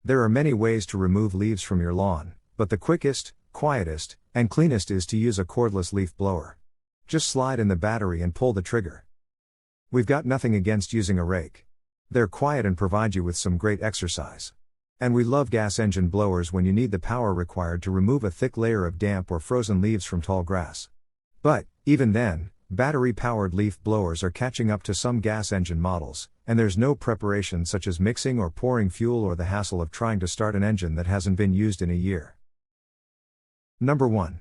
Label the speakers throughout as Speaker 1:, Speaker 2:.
Speaker 1: There are many ways to remove leaves from your lawn, but the quickest, quietest, and cleanest is to use a cordless leaf blower. Just slide in the battery and pull the trigger. We've got nothing against using a rake. They're quiet and provide you with some great exercise. And we love gas engine blowers when you need the power required to remove a thick layer of damp or frozen leaves from tall grass. But, even then, battery-powered leaf blowers are catching up to some gas engine models, and there's no preparation such as mixing or pouring fuel or the hassle of trying to start an engine that hasn't been used in a year. Number 1.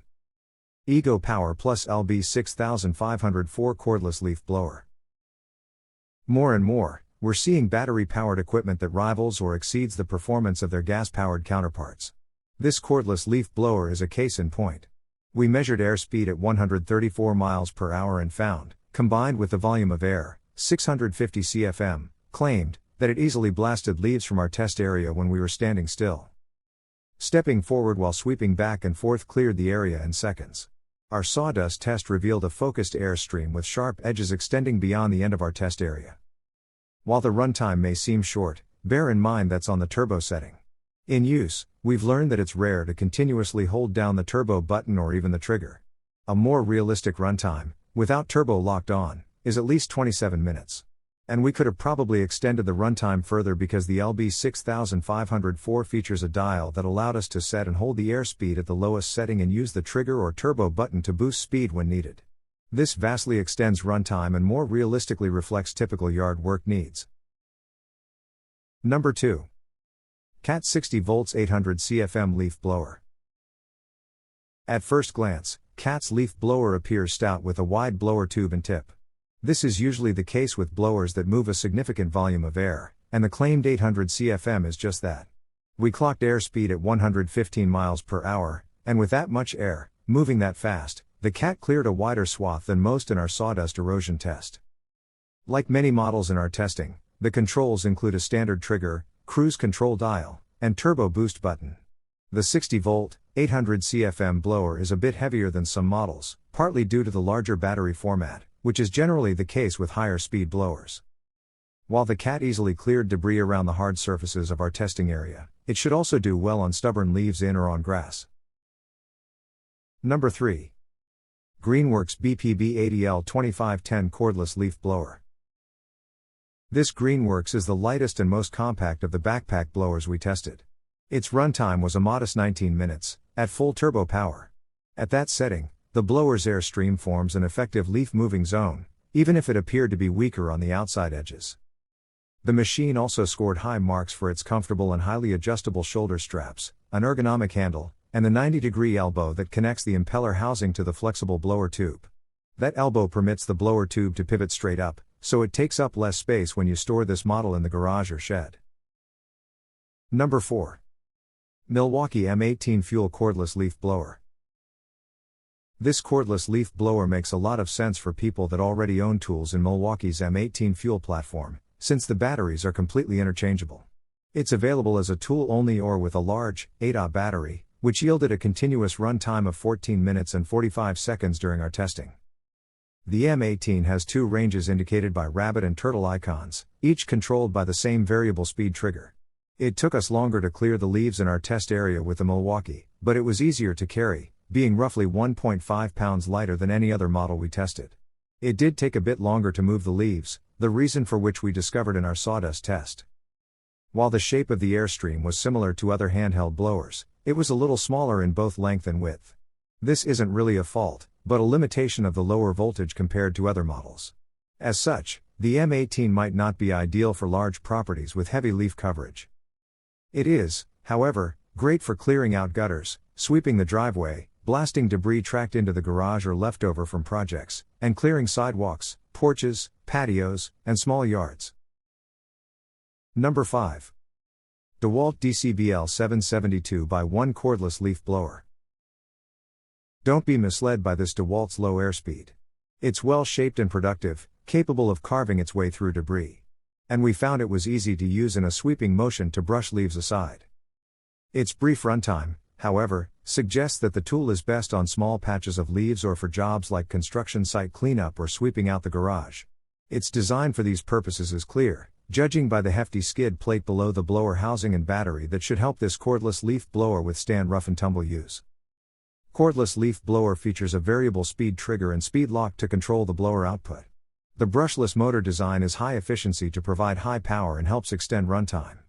Speaker 1: Ego Power Plus LB6504 Cordless Leaf Blower. More and more, we're seeing battery-powered equipment that rivals or exceeds the performance of their gas-powered counterparts. This cordless leaf blower is a case in point. We measured airspeed at 134 miles per hour and found, combined with the volume of air, 650 CFM, claimed, that it easily blasted leaves from our test area when we were standing still. Stepping forward while sweeping back and forth cleared the area in seconds. Our sawdust test revealed a focused airstream with sharp edges extending beyond the end of our test area. While the runtime may seem short, bear in mind that's on the turbo setting. In use, we've learned that it's rare to continuously hold down the turbo button or even the trigger. A more realistic runtime, without turbo locked on, is at least 27 minutes. And we could have probably extended the runtime further because the LB6504 features a dial that allowed us to set and hold the airspeed at the lowest setting and use the trigger or turbo button to boost speed when needed. This vastly extends runtime and more realistically reflects typical yard work needs. Number 2. Cat 60 volts 800 CFM Leaf Blower. At first glance, Cat's leaf blower appears stout with a wide blower tube and tip. This is usually the case with blowers that move a significant volume of air, and the claimed 800 CFM is just that. We clocked airspeed at 115 miles per hour, and with that much air, moving that fast, the Cat cleared a wider swath than most in our sawdust erosion test. Like many models in our testing, the controls include a standard trigger, cruise control dial, and turbo boost button. The 60-volt, 800 CFM blower is a bit heavier than some models, partly due to the larger battery format, which is generally the case with higher speed blowers. While the Cat easily cleared debris around the hard surfaces of our testing area, it should also do well on stubborn leaves in or on grass. Number 3. Greenworks BPB80L 2510 Cordless Leaf Blower. This Greenworks is the lightest and most compact of the backpack blowers we tested. Its runtime was a modest 19 minutes, at full turbo power. At that setting, the blower's airstream forms an effective leaf-moving zone, even if it appeared to be weaker on the outside edges. The machine also scored high marks for its comfortable and highly adjustable shoulder straps, an ergonomic handle, and the 90-degree elbow that connects the impeller housing to the flexible blower tube. That elbow permits the blower tube to pivot straight up, so it takes up less space when you store this model in the garage or shed. Number 4. Milwaukee M18 Fuel Cordless Leaf Blower. This cordless leaf blower makes a lot of sense for people that already own tools in Milwaukee's M18 Fuel platform, since the batteries are completely interchangeable. It's available as a tool only or with a large, 8Ah battery, which yielded a continuous run time of 14 minutes and 45 seconds during our testing. The M18 has two ranges indicated by rabbit and turtle icons, each controlled by the same variable speed trigger. It took us longer to clear the leaves in our test area with the Milwaukee, but it was easier to carry, being roughly 1.5 pounds lighter than any other model we tested. It did take a bit longer to move the leaves, the reason for which we discovered in our sawdust test. While the shape of the airstream was similar to other handheld blowers, it was a little smaller in both length and width. This isn't really a fault, but a limitation of the lower voltage compared to other models. As such, the M18 might not be ideal for large properties with heavy leaf coverage. It is, however, great for clearing out gutters, sweeping the driveway, blasting debris tracked into the garage or leftover from projects, and clearing sidewalks, porches, patios, and small yards. Number 5. DeWalt DCBL 772x1 Cordless Leaf Blower. Don't be misled by this DeWalt's low airspeed. It's well-shaped and productive, capable of carving its way through debris. And we found it was easy to use in a sweeping motion to brush leaves aside. Its brief runtime, however, suggests that the tool is best on small patches of leaves or for jobs like construction site cleanup or sweeping out the garage. Its design for these purposes is clear, judging by the hefty skid plate below the blower housing and battery that should help this cordless leaf blower withstand rough and tumble use. Cordless leaf blower features a variable speed trigger and speed lock to control the blower output. The brushless motor design is high efficiency to provide high power and helps extend runtime.